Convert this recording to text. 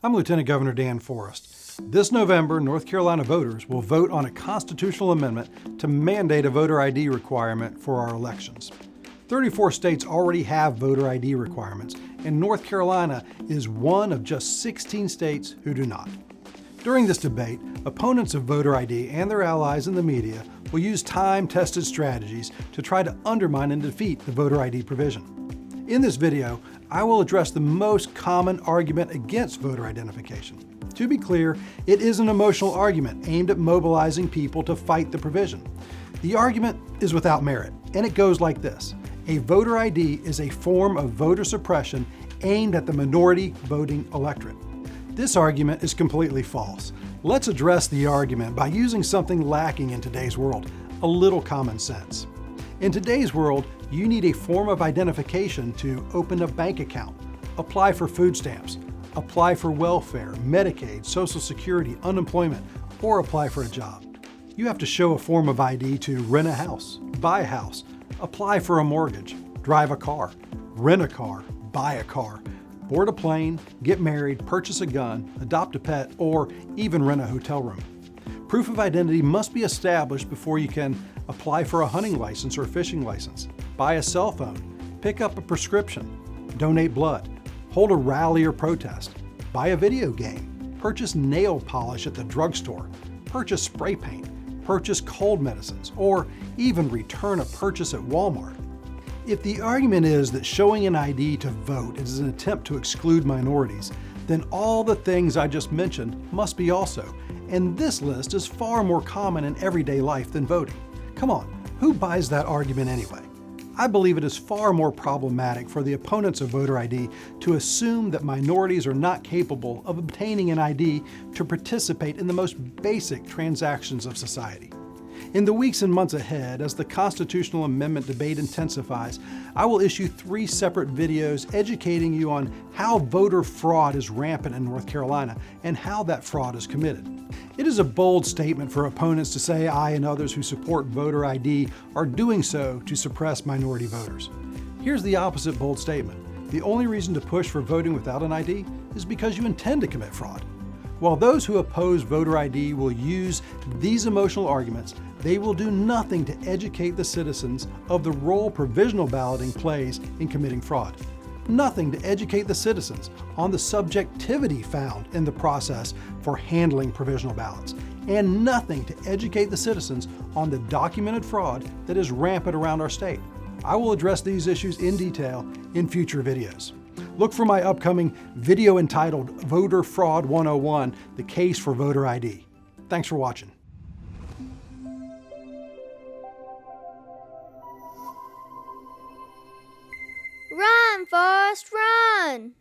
I'm Lieutenant Governor Dan Forest. This November, North Carolina voters will vote on a constitutional amendment to mandate a voter ID requirement for our elections. 34 states already have voter ID requirements, and North Carolina is one of just 16 states who do not. During this debate, opponents of voter ID and their allies in the media will use time-tested strategies to try to undermine and defeat the voter ID provision. In this video, I will address the most common argument against voter identification. To be clear, it is an emotional argument aimed at mobilizing people to fight the provision. The argument is without merit, and it goes like this. A voter ID is a form of voter suppression aimed at the minority voting electorate. This argument is completely false. Let's address the argument by using something lacking in today's world, a little common sense. In today's world, you need a form of identification to open a bank account, apply for food stamps, apply for welfare, Medicaid, Social Security, unemployment, or apply for a job. You have to show a form of ID to rent a house, buy a house, apply for a mortgage, drive a car, rent a car, buy a car, board a plane, get married, purchase a gun, adopt a pet, or even rent a hotel room. Proof of identity must be established before you can apply for a hunting license or fishing license, buy a cell phone, pick up a prescription, donate blood, hold a rally or protest, buy a video game, purchase nail polish at the drugstore, purchase spray paint, purchase cold medicines, or even return a purchase at Walmart. If the argument is that showing an ID to vote is an attempt to exclude minorities, then all the things I just mentioned must be also, and this list is far more common in everyday life than voting. Come on, who buys that argument anyway? I believe it is far more problematic for the opponents of voter ID to assume that minorities are not capable of obtaining an ID to participate in the most basic transactions of society. In the weeks and months ahead, as the constitutional amendment debate intensifies, I will issue 3 separate videos educating you on how voter fraud is rampant in North Carolina and how that fraud is committed. It is a bold statement for opponents to say I and others who support voter ID are doing so to suppress minority voters. Here's the opposite bold statement. The only reason to push for voting without an ID is because you intend to commit fraud. While those who oppose voter ID will use these emotional arguments, they will do nothing to educate the citizens of the role provisional balloting plays in committing fraud. Nothing to educate the citizens on the subjectivity found in the process for handling provisional ballots, and nothing to educate the citizens on the documented fraud that is rampant around our state. I will address these issues in detail in future videos. Look for my upcoming video entitled Voter Fraud 101, The Case for Voter ID. Thanks for watching. Run, Forrest, run!